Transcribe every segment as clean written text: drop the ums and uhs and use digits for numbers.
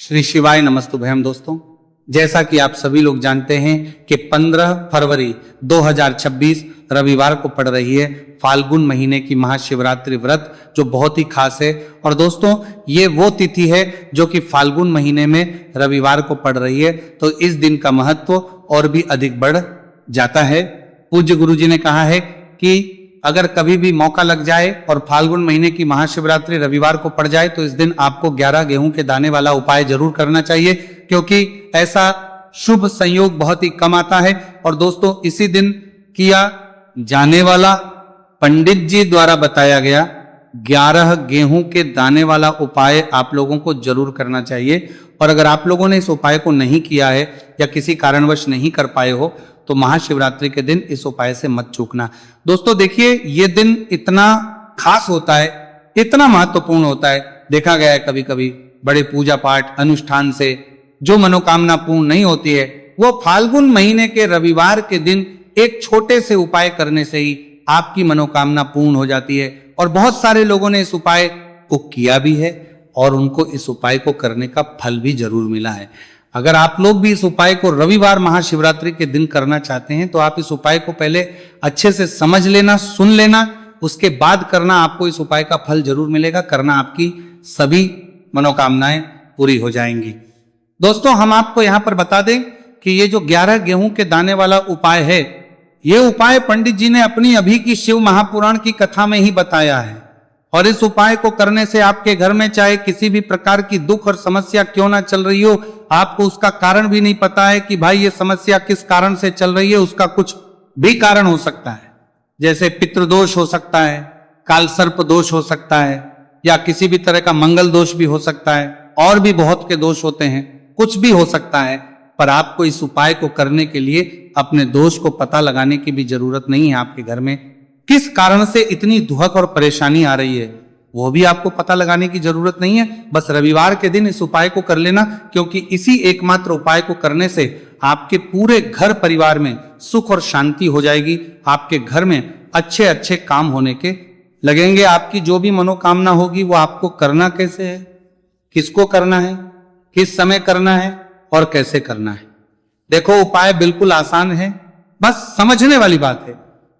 श्री शिवाय नमस्तुभ्यम दोस्तों, जैसा कि आप सभी लोग जानते हैं कि 15 फरवरी 2026 रविवार को पड़ रही है फाल्गुन महीने की महाशिवरात्रि व्रत, जो बहुत ही खास है। और दोस्तों, ये वो तिथि है जो कि फाल्गुन महीने में रविवार को पड़ रही है, तो इस दिन का महत्व और भी अधिक बढ़ जाता है। पूज्य गुरु जी ने कहा है कि अगर कभी भी मौका लग जाए और फाल्गुन महीने की महाशिवरात्रि रविवार को पड़ जाए तो इस दिन आपको 11 गेहूं के दाने वाला उपाय जरूर करना चाहिए, क्योंकि ऐसा शुभ संयोग बहुत ही कम आता है। और दोस्तों, इसी दिन किया जाने वाला पंडित जी द्वारा बताया गया 11 गेहूं के दाने वाला उपाय आप लोगों को जरूर करना चाहिए। और अगर आप लोगों ने इस उपाय को नहीं किया है या किसी कारणवश नहीं कर पाए हो तो महाशिवरात्रि के दिन इस उपाय से मत चूकना। दोस्तों देखिए, ये दिन इतना खास होता है, इतना महत्वपूर्ण होता है। देखा गया है कभी कभी बड़े पूजा पाठ अनुष्ठान से जो मनोकामना पूर्ण नहीं होती है, वो फाल्गुन महीने के रविवार के दिन एक छोटे से उपाय करने से ही आपकी मनोकामना पूर्ण हो जाती है। और बहुत सारे लोगों ने इस उपाय को किया भी है और उनको इस उपाय को करने का फल भी जरूर मिला है। अगर आप लोग भी इस उपाय को रविवार महाशिवरात्रि के दिन करना चाहते हैं तो आप इस उपाय को पहले अच्छे से समझ लेना, सुन लेना, उसके बाद करना। आपको इस उपाय का फल जरूर मिलेगा, करना आपकी सभी मनोकामनाएं पूरी हो जाएंगी। दोस्तों, हम आपको यहां पर बता दें कि ये जो 11 गेहूं के दाने वाला उपाय है, ये उपाय पंडित जी ने अपनी अभी की शिव महापुराण की कथा में ही बताया है। और इस उपाय को करने से आपके घर में चाहे किसी भी प्रकार की दुख और समस्या क्यों ना चल रही हो, आपको उसका कारण भी नहीं पता है कि भाई ये समस्या किस कारण से चल रही है, उसका कुछ भी कारण हो सकता है। जैसे पितृदोष हो सकता है, काल सर्प दोष हो सकता है, या किसी भी तरह का मंगल दोष भी हो सकता है, और भी बहुत के दोष होते हैं, कुछ भी हो सकता है। पर आपको इस उपाय को करने के लिए अपने दोष को पता लगाने की भी जरूरत नहीं है। आपके घर में किस कारण से इतनी दुहक और परेशानी आ रही है, वो भी आपको पता लगाने की जरूरत नहीं है। बस रविवार के दिन इस उपाय को कर लेना, क्योंकि इसी एकमात्र उपाय को करने से आपके पूरे घर परिवार में सुख और शांति हो जाएगी। आपके घर में अच्छे अच्छे काम होने के लगेंगे। आपकी जो भी मनोकामना होगी वो आपको करना कैसे है, किसको करना है, किस समय करना है और कैसे करना है। देखो, उपाय बिल्कुल आसान है, बस समझने वाली बात है।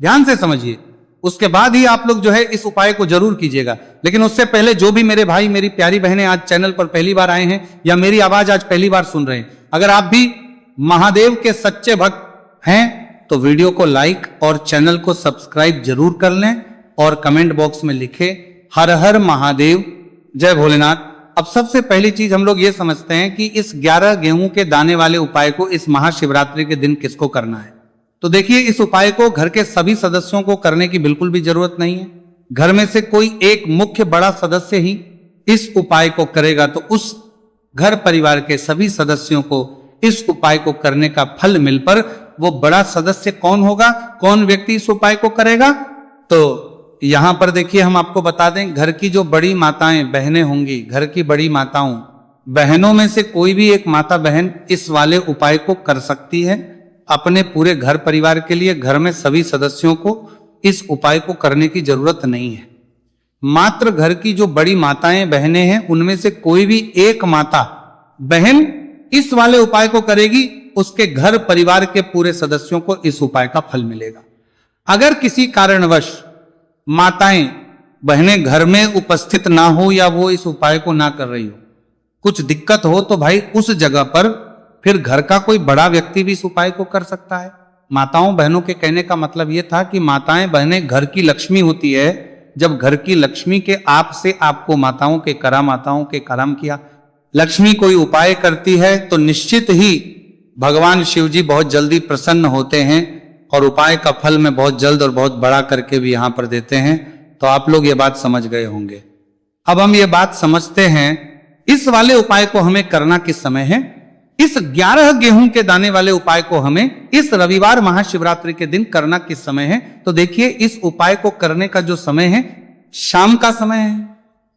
ध्यान से समझिए, उसके बाद ही आप लोग जो है इस उपाय को जरूर कीजिएगा। लेकिन उससे पहले जो भी मेरे भाई मेरी प्यारी बहनें आज चैनल पर पहली बार आए हैं या मेरी आवाज आज पहली बार सुन रहे हैं, अगर आप भी महादेव के सच्चे भक्त हैं तो वीडियो को लाइक और चैनल को सब्सक्राइब जरूर कर लें और कमेंट बॉक्स में लिखे हर हर महादेव, जय भोलेनाथ। अब सबसे पहली चीज हम लोग ये समझते हैं कि इस 11 गेहूं के दाने वाले उपाय को इस महाशिवरात्रि के दिन किसको करना है। तो देखिए, इस उपाय को घर के सभी सदस्यों को करने की बिल्कुल भी जरूरत नहीं है। घर में से कोई एक मुख्य बड़ा सदस्य ही इस उपाय को करेगा तो उस घर परिवार के सभी सदस्यों को इस उपाय को करने का फल मिल पर वो बड़ा सदस्य कौन होगा, कौन व्यक्ति इस उपाय को करेगा, तो यहां पर देखिए हम आपको बता दें, घर की जो बड़ी माताएं बहनें होंगी, घर की बड़ी माताओं बहनों में से कोई भी एक माता बहन इस वाले उपाय को कर सकती है। अपने पूरे घर परिवार के लिए घर में सभी सदस्यों को इस उपाय को करने की जरूरत नहीं है। मात्र घर की जो बड़ी माताएं बहनें हैं उनमें से कोई भी एक माता बहन इस वाले उपाय को करेगी, उसके घर परिवार के पूरे सदस्यों को इस उपाय का फल मिलेगा। अगर किसी कारणवश माताएं बहनें घर में उपस्थित ना हो या वो इस उपाय को ना कर रही हो, कुछ दिक्कत हो, तो भाई उस जगह पर फिर घर का कोई बड़ा व्यक्ति भी इस उपाय को कर सकता है। माताओं बहनों के कहने का मतलब यह था कि माताएं बहनें घर की लक्ष्मी होती है। जब घर की लक्ष्मी के आप से आपको माताओं के करम किया, लक्ष्मी कोई उपाय करती है तो निश्चित ही भगवान शिव जी बहुत जल्दी प्रसन्न होते हैं और उपाय का फल में बहुत जल्द और बहुत बड़ा करके भी यहां पर देते हैं। तो आप लोग ये बात समझ गए होंगे। अब हम ये बात समझते हैं इस वाले उपाय को हमें करना किस समय है। इस 11 गेहूं के दाने वाले उपाय को हमें इस रविवार महाशिवरात्रि के दिन करना किस समय है। तो देखिए, इस उपाय को करने का जो समय है शाम का समय है।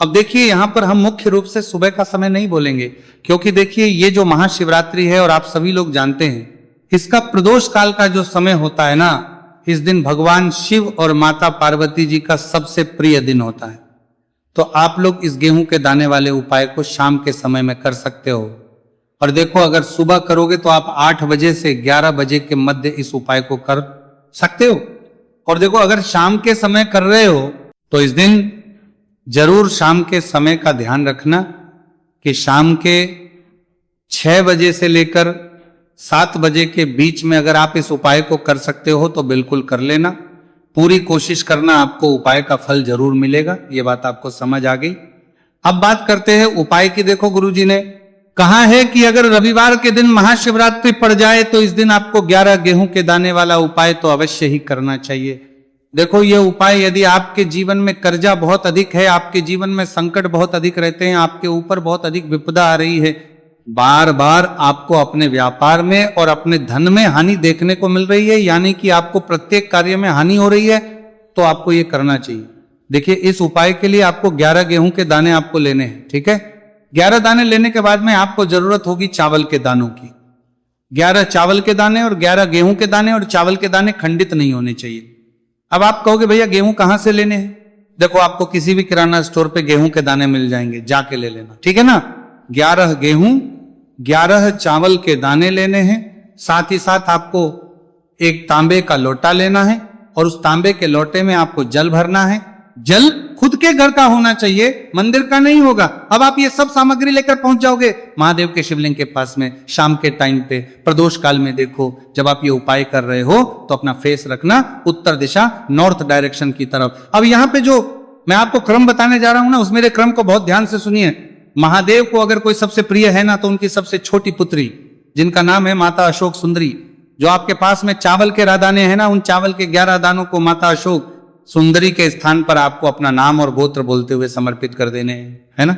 अब देखिए, यहां पर हम मुख्य रूप से सुबह का समय नहीं बोलेंगे, क्योंकि देखिए ये जो महाशिवरात्रि है और आप सभी लोग जानते हैं इसका प्रदोष काल का जो समय होता है ना, इस दिन भगवान शिव और माता पार्वती जी का सबसे प्रिय दिन होता है। तो आप लोग इस गेहूं के दाने वाले उपाय को शाम के समय में कर सकते हो। और देखो, अगर सुबह करोगे तो आप 8 बजे से 11 बजे के मध्य इस उपाय को कर सकते हो। और देखो, अगर शाम के समय कर रहे हो तो इस दिन जरूर शाम के समय का ध्यान रखना कि शाम के 6 बजे से लेकर 7 बजे के बीच में अगर आप इस उपाय को कर सकते हो तो बिल्कुल कर लेना। पूरी कोशिश करना, आपको उपाय का फल जरूर मिलेगा। ये बात आपको समझ आ गई। अब बात करते हैं उपाय की। देखो, गुरुजी ने कहा है कि अगर रविवार के दिन महाशिवरात्रि पड़ जाए तो इस दिन आपको 11 गेहूं के दाने वाला उपाय तो अवश्य ही करना चाहिए। देखो, ये उपाय यदि आपके जीवन में कर्जा बहुत अधिक है, आपके जीवन में संकट बहुत अधिक रहते हैं, आपके ऊपर बहुत अधिक विपदा आ रही है, बार बार आपको अपने व्यापार में और अपने धन में हानि देखने को मिल रही है, यानी कि आपको प्रत्येक कार्य में हानि हो रही है, तो आपको ये करना चाहिए। देखिए, इस उपाय के लिए आपको 11 गेहूं के दाने आपको लेने हैं। ठीक है, 11 दाने लेने के बाद में आपको जरूरत होगी चावल के दानों की। 11 चावल के दाने और 11 गेहूं के दाने, और चावल के दाने खंडित नहीं होने चाहिए। अब आप कहोगे भैया गेहूं कहां से लेने हैं? देखो, आपको किसी भी किराना स्टोर पे गेहूं के दाने मिल जाएंगे, जाके ले लेना। ठीक है ना? 11 गेहूं, 11 चावल के दाने लेने हैं। साथ ही साथ आपको एक तांबे का लोटा लेना है, और उस तांबे के लोटे में आपको जल भरना है। जल खुद के घर का होना चाहिए, मंदिर का नहीं होगा। अब आप ये सब सामग्री लेकर पहुंच जाओगे महादेव के शिवलिंग के पास में शाम के टाइम पे, प्रदोष काल में। देखो, जब आप ये उपाय कर रहे हो तो अपना फेस रखना उत्तर दिशा, नॉर्थ डायरेक्शन की तरफ। अब यहां पे जो मैं आपको क्रम बताने जा रहा हूं ना, उस मेरे क्रम को बहुत ध्यान से सुनिए। महादेव को अगर कोई सबसे प्रिय है ना, तो उनकी सबसे छोटी पुत्री, जिनका नाम है माता अशोक सुंदरी, जो आपके पास में चावल के दाने हैं ना, उन चावल के 11 दानों को माता अशोक सुंदरी के स्थान पर आपको अपना नाम और गोत्र बोलते हुए समर्पित कर देने हैं, है ना।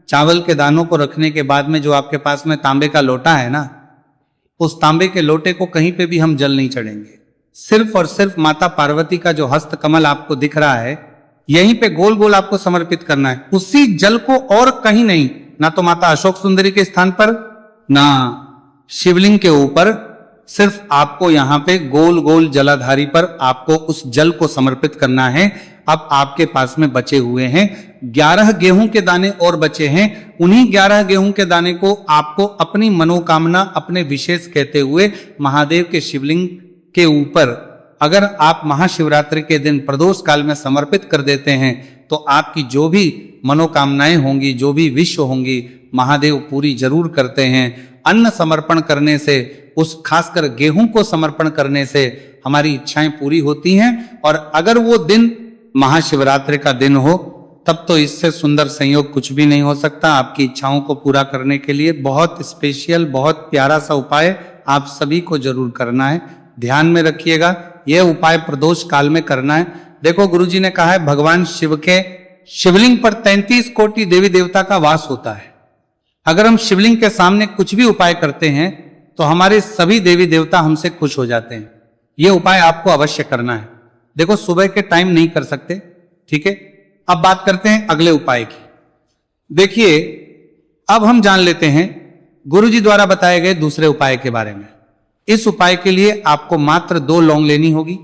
चावल के दानों को रखने के बाद में जो आपके पास में तांबे का लोटा है ना, उस तांबे के लोटे को कहीं पे भी हम जल नहीं चढ़ेंगे। सिर्फ और सिर्फ माता पार्वती का जो हस्त कमल आपको दिख रहा है, यहीं पे गोल गोल आपको समर्पित करना है। उसी जल को और कहीं नहीं, ना तो माता अशोक सुंदरी के स्थान पर, ना शिवलिंग के ऊपर, सिर्फ आपको यहां पे गोल गोल जलाधारी पर आपको उस जल को समर्पित करना है। अब आपके पास में बचे हुए हैं 11 गेहूं के दाने और बचे हैं। उन्हीं 11 गेहूं के दाने को आपको अपनी मनोकामना, अपने विशेष कहते हुए महादेव के शिवलिंग के ऊपर अगर आप महाशिवरात्रि के दिन प्रदोष काल में समर्पित कर देते हैं, तो आपकी जो भी मनोकामनाएं होंगी, जो भी विश्व होंगी, महादेव पूरी जरूर करते हैं। अन्न समर्पण करने से, उस खासकर गेहूं को समर्पण करने से हमारी इच्छाएं पूरी होती हैं। और अगर वो दिन महाशिवरात्रि का दिन हो, तब तो इससे सुंदर संयोग कुछ भी नहीं हो सकता। आपकी इच्छाओं को पूरा करने के लिए बहुत स्पेशल, बहुत प्यारा सा उपाय आप सभी को जरूर करना है। ध्यान में रखिएगा, यह उपाय प्रदोष काल में करना है। देखो, गुरुजी ने कहा है भगवान शिव के शिवलिंग पर 33 कोटि देवी देवता का वास होता है। अगर हम शिवलिंग के सामने कुछ भी उपाय करते हैं तो हमारे सभी देवी देवता हमसे खुश हो जाते हैं। यह उपाय आपको अवश्य करना है। देखो, सुबह के टाइम नहीं कर सकते, ठीक है। अब बात करते हैं अगले उपाय की। देखिए, अब हम जान लेते हैं गुरुजी द्वारा बताए गए दूसरे उपाय के बारे में। इस उपाय के लिए आपको मात्र 2 लौंग लेनी होगी,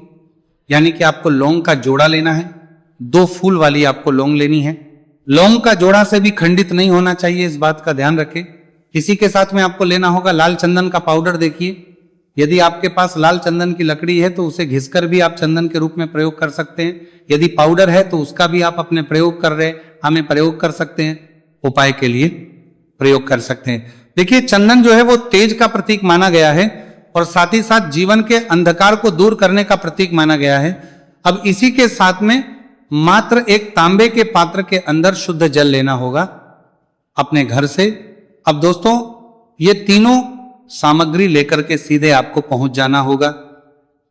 यानी कि आपको लौंग का जोड़ा लेना है। 2 फूल वाली आपको लौंग लेनी है। लौंग का जोड़ा से भी खंडित नहीं होना चाहिए, इस बात का ध्यान रखें। इसी के साथ में आपको लेना होगा लाल चंदन का पाउडर। देखिए, यदि आपके पास लाल चंदन की लकड़ी है तो उसे घिसकर भी आप चंदन के रूप में प्रयोग कर सकते हैं। यदि पाउडर है तो उसका भी आप अपने प्रयोग कर रहे हमें प्रयोग कर सकते हैं, उपाय के लिए प्रयोग कर सकते हैं। देखिए, चंदन जो है वो तेज का प्रतीक माना गया है, और साथ ही साथ जीवन के अंधकार को दूर करने का प्रतीक माना गया है। अब इसी के साथ में मात्र एक तांबे के पात्र के अंदर शुद्ध जल लेना होगा अपने घर से। अब दोस्तों, ये तीनों सामग्री लेकर के सीधे आपको पहुंच जाना होगा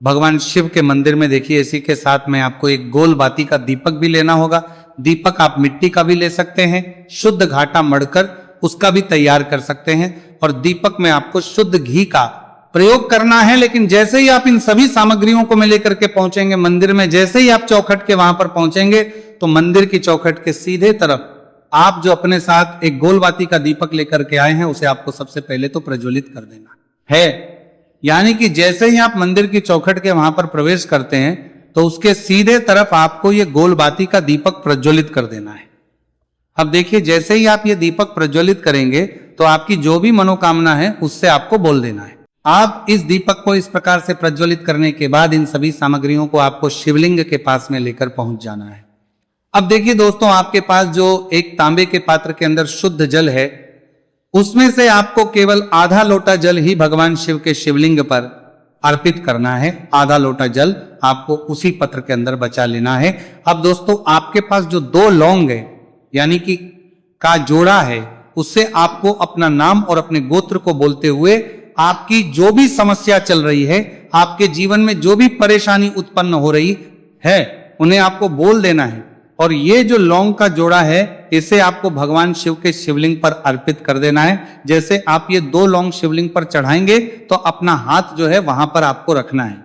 भगवान शिव के मंदिर में। देखिए, इसी के साथ में आपको एक गोल बाती का दीपक भी लेना होगा। दीपक आप मिट्टी का भी ले सकते हैं, शुद्ध घाटा मढ़कर उसका भी तैयार कर सकते हैं। और दीपक में आपको शुद्ध घी का प्रयोग करना है। लेकिन जैसे ही आप इन सभी सामग्रियों को में लेकर के पहुंचेंगे मंदिर में, जैसे ही आप चौखट के वहां पर पहुंचेंगे, तो मंदिर की चौखट के सीधे तरफ आप जो अपने साथ एक गोलबाती का दीपक लेकर के आए हैं, उसे आपको सबसे पहले तो प्रज्वलित कर देना है। यानी कि जैसे ही आप मंदिर की चौखट के वहां पर प्रवेश करते हैं, तो उसके सीधे तरफ आपको ये गोलबाती का दीपक प्रज्वलित कर देना है। अब देखिए, जैसे ही आप ये दीपक प्रज्वलित करेंगे तो आपकी जो भी मनोकामना है उससे आपको बोल देना है। आप इस दीपक को इस प्रकार से प्रज्वलित करने के बाद इन सभी सामग्रियों को आपको शिवलिंग के पास में लेकर पहुंच जाना है। अब देखिए दोस्तों, आपके पास जो एक तांबे के पात्र के अंदर शुद्ध जल है, उसमें से आपको केवल आधा लोटा जल ही भगवान शिव के शिवलिंग पर अर्पित करना है। आधा लोटा जल आपको उसी पत्र के अंदर बचा लेना है। अब दोस्तों, आपके पास जो 2 लौंग है यानी कि का जोड़ा है, उससे आपको अपना नाम और अपने गोत्र को बोलते हुए आपकी जो भी समस्या चल रही है, आपके जीवन में जो भी परेशानी उत्पन्न हो रही है, उन्हें आपको बोल देना है। और ये जो लौंग का जोड़ा है, इसे आपको भगवान शिव के शिवलिंग पर अर्पित कर देना है। जैसे आप ये 2 लौंग शिवलिंग पर चढ़ाएंगे तो अपना हाथ जो है वहां पर आपको रखना है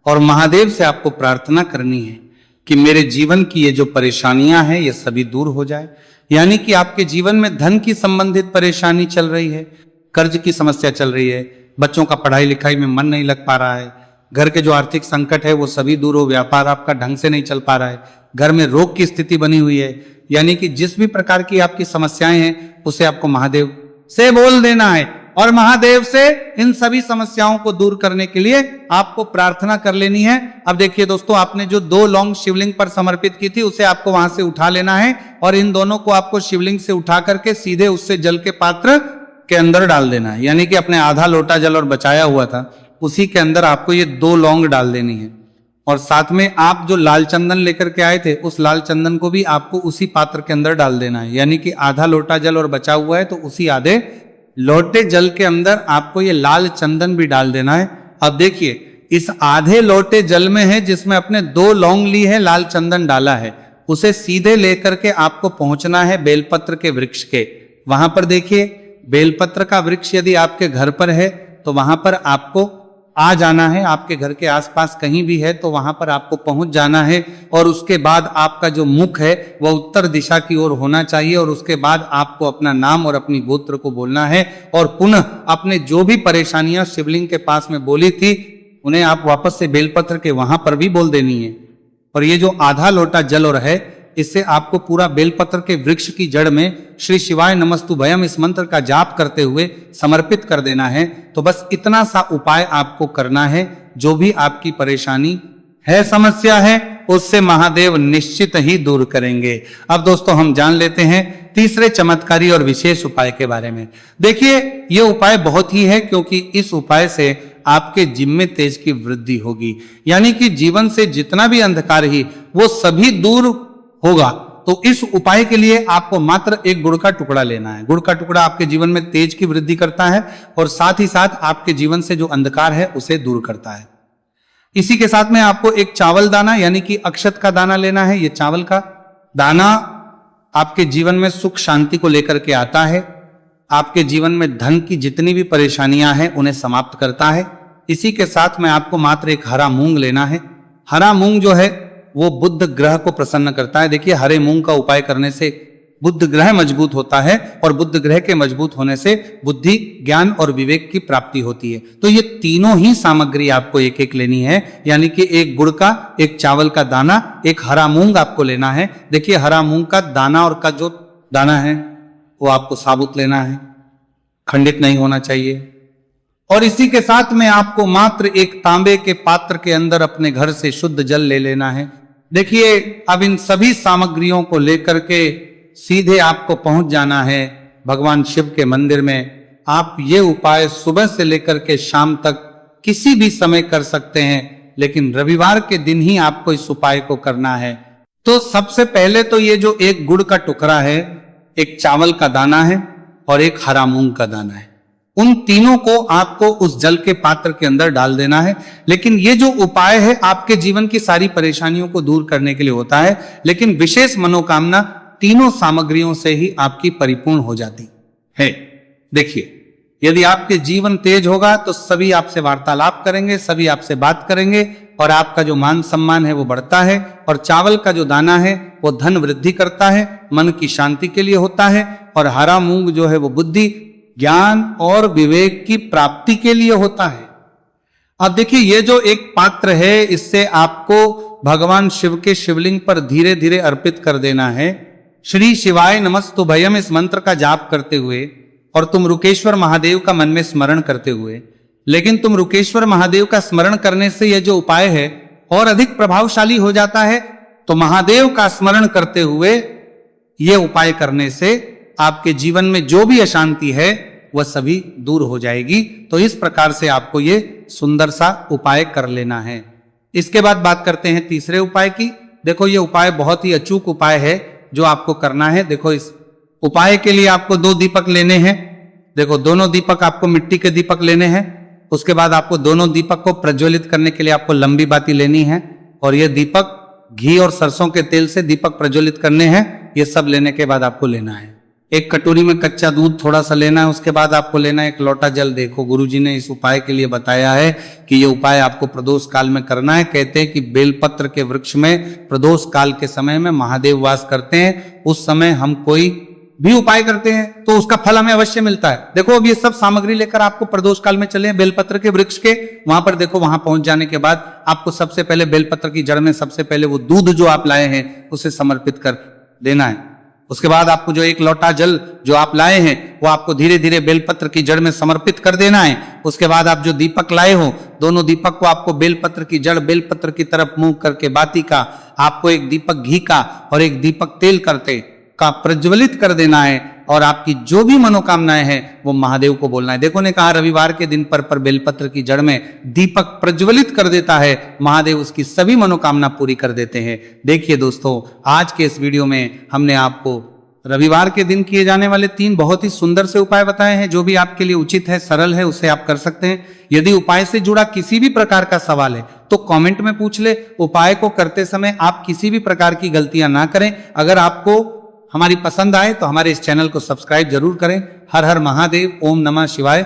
और महादेव से आपको प्रार्थना करनी है कि मेरे जीवन की ये जो परेशानियां हैं ये सभी दूर हो जाए। यानी कि आपके जीवन में धन की संबंधित परेशानी चल रही है, कर्ज की समस्या चल रही है, बच्चों का पढ़ाई लिखाई में मन नहीं लग पा रहा है, घर के जो आर्थिक संकट है वो सभी दूर हो, व्यापार आपका ढंग से नहीं चल पा रहा है, घर में रोग की स्थिति बनी हुई है, यानी कि जिस भी प्रकार की आपकी समस्याएं हैं उसे आपको महादेव से बोल देना है और महादेव से इन सभी समस्याओं को दूर करने के लिए आपको प्रार्थना कर लेनी है। अब देखिए दोस्तों, आपने जो 2 लौंग शिवलिंग पर समर्पित की थी उसे आपको वहां से उठा लेना है और इन दोनों को आपको शिवलिंग से उठा करके सीधे उससे जल के पात्र के अंदर डाल देना है। यानी कि अपने आधा लोटा जल और बचाया हुआ था उसी के अंदर आपको ये 2 लौंग डाल देनी है और साथ में आप जो लाल चंदन लेकर के आए थे उस लाल चंदन को भी आपको उसी पात्र के अंदर डाल देना है। यानी कि आधा लोटा जल और बचा हुआ है तो उसी आधे लोटे जल के अंदर आपको ये लाल चंदन भी डाल देना है। अब देखिए, इस आधे लोटे जल में है जिसमें अपने 2 लौंग ली है, लाल चंदन डाला है, उसे सीधे लेकर के आपको पहुंचना है बेलपत्र के वृक्ष के। वहां पर देखिए, बेलपत्र का वृक्ष यदि आपके घर पर है तो वहां पर आपको आ जाना है। आपके घर के आसपास कहीं भी है तो वहां पर आपको पहुंच जाना है और उसके बाद आपका जो मुख है वह उत्तर दिशा की ओर होना चाहिए और उसके बाद आपको अपना नाम और अपनी गोत्र को बोलना है और पुनः अपने जो भी परेशानियां शिवलिंग के पास में बोली थी उन्हें आप वापस से बेलपत्र के वहां पर भी बोल देनी है। और ये जो आधा लोटा जल और है, इससे आपको पूरा बेलपत्र के वृक्ष की जड़ में श्री शिवाय नमस्तुभयम इस मंत्र का जाप करते हुए समर्पित कर देना है। तो बस इतना सा उपाय आपको करना है। जो भी आपकी परेशानी है, समस्या है, उससे महादेव निश्चित ही दूर करेंगे। अब दोस्तों, हम जान लेते हैं तीसरे चमत्कारी और विशेष उपाय के बारे में। देखिए, ये उपाय बहुत ही है क्योंकि इस उपाय से आपके जिम में तेज की वृद्धि होगी। यानी कि जीवन से जितना भी अंधकार ही वो सभी दूर होगा। तो इस उपाय के लिए आपको मात्र एक गुड़ का टुकड़ा लेना है। गुड़ का टुकड़ा आपके जीवन में तेज की वृद्धि करता है और साथ ही साथ आपके जीवन से जो अंधकार है उसे दूर करता है। इसी के साथ में आपको एक चावल दाना यानी कि अक्षत का दाना लेना है। ये चावल का दाना आपके जीवन में सुख शांति को लेकर के आता है, आपके जीवन में धन की जितनी भी परेशानियां हैं उन्हें समाप्त करता है। इसी के साथ में आपको मात्र एक हरा मूंग लेना है। हरा मूंग जो है वो बुध ग्रह को प्रसन्न करता है। देखिए, हरे मूंग का उपाय करने से बुध ग्रह मजबूत होता है और बुध ग्रह के मजबूत होने से बुद्धि, ज्ञान और विवेक की प्राप्ति होती है। तो ये तीनों ही सामग्री आपको एक एक लेनी है। यानी कि एक गुड़ का, एक चावल का दाना, एक हरा मूंग आपको लेना है। देखिए, हरा मूंग का दाना और का जो दाना है वो आपको साबुत लेना है, खंडित नहीं होना चाहिए। और इसी के साथ में आपको मात्र एक तांबे के पात्र के अंदर अपने घर से शुद्ध जल ले लेना है। देखिए, अब इन सभी सामग्रियों को लेकर के सीधे आपको पहुंच जाना है भगवान शिव के मंदिर में। आप ये उपाय सुबह से लेकर के शाम तक किसी भी समय कर सकते हैं, लेकिन रविवार के दिन ही आपको इस उपाय को करना है। तो सबसे पहले तो ये जो एक गुड़ का टुकड़ा है, एक चावल का दाना है और एक हरा मूंग का दाना है, उन तीनों को आपको उस जल के पात्र के अंदर डाल देना है। लेकिन ये जो उपाय है आपके जीवन की सारी परेशानियों को दूर करने के लिए होता है, लेकिन विशेष मनोकामना तीनों सामग्रियों से ही आपकी परिपूर्ण हो जाती है। देखिए, यदि आपके जीवन तेज होगा तो सभी आपसे वार्तालाप करेंगे, सभी आपसे बात करेंगे और आपका जो मान सम्मान है वो बढ़ता है। और चावल का जो दाना है वो धन वृद्धि करता है, मन की शांति के लिए होता है। और हरा मूंग जो है वो बुद्धि, ज्ञान और विवेक की प्राप्ति के लिए होता है। अब देखिए, ये जो एक पात्र है इससे आपको भगवान शिव के शिवलिंग पर धीरे धीरे अर्पित कर देना है। श्री शिवाय नमस्तुभयम इस मंत्र का जाप करते हुए और तुम रुकेश्वर महादेव का मन में स्मरण करते हुए, लेकिन तुम रुकेश्वर महादेव का स्मरण करने से यह जो उपाय है और अधिक प्रभावशाली हो जाता है। तो महादेव का स्मरण करते हुए यह उपाय करने से आपके जीवन में जो भी अशांति है वह सभी दूर हो जाएगी। तो इस प्रकार से आपको ये सुंदर सा उपाय कर लेना है। इसके बाद बात करते हैं तीसरे उपाय की। देखो ये उपाय बहुत ही अचूक उपाय है जो आपको करना है। देखो इस उपाय के लिए आपको 2 दीपक लेने हैं। देखो दोनों दीपक आपको मिट्टी के दीपक लेने हैं। उसके बाद आपको दोनों दीपक को प्रज्वलित करने के लिए आपको लंबी बाती लेनी है और ये दीपक घी और सरसों के तेल से दीपक प्रज्वलित करने हैं। ये सब लेने के बाद आपको लेना है एक कटोरी में कच्चा दूध थोड़ा सा लेना है। उसके बाद आपको लेना है 1 लोटा जल। देखो गुरुजी ने इस उपाय के लिए बताया है कि ये उपाय आपको प्रदोष काल में करना है। कहते हैं कि बेलपत्र के वृक्ष में प्रदोष काल के समय में महादेव वास करते हैं। उस समय हम कोई भी उपाय करते हैं तो उसका फल हमें अवश्य मिलता है। देखो अब ये सब सामग्री लेकर आपको प्रदोष काल में चले बेलपत्र के वृक्ष के वहां पर। देखो वहां पहुंच जाने के बाद आपको सबसे पहले बेलपत्र की जड़ में सबसे पहले वो दूध जो आप लाए हैं उसे समर्पित कर देना है। उसके बाद आपको जो 1 लोटा जल जो आप लाए हैं वो आपको धीरे धीरे बेलपत्र की जड़ में समर्पित कर देना है। उसके बाद आप जो दीपक लाए हो दोनों दीपक को आपको बेलपत्र की जड़ बेलपत्र की तरफ मुंह करके बाती का आपको 1 दीपक घी का और 1 दीपक तेल करते का प्रज्वलित कर देना है और आपकी जो भी मनोकामनाएं हैं वो महादेव को बोलना है। देखो ने कहा रविवार के दिन पर बेलपत्र की जड़ में दीपक प्रज्वलित कर देता है, महादेव उसकी सभी मनोकामना पूरी कर देते हैं। देखिए दोस्तों आज के इस वीडियो में हमने आपको रविवार के दिन किए जाने वाले 3 बहुत ही सुंदर से उपाय बताए हैं जो भी आपके लिए उचित है, सरल है, उसे आप कर सकते हैं। यदि उपाय से जुड़ा किसी भी प्रकार का सवाल है तो कमेंट में पूछ ले। उपाय को करते समय आप किसी भी प्रकार की गलतियां ना करें। अगर आपको हमारी पसंद आए तो हमारे इस चैनल को सब्सक्राइब जरूर करें। हर हर महादेव, ओम नमः शिवाय।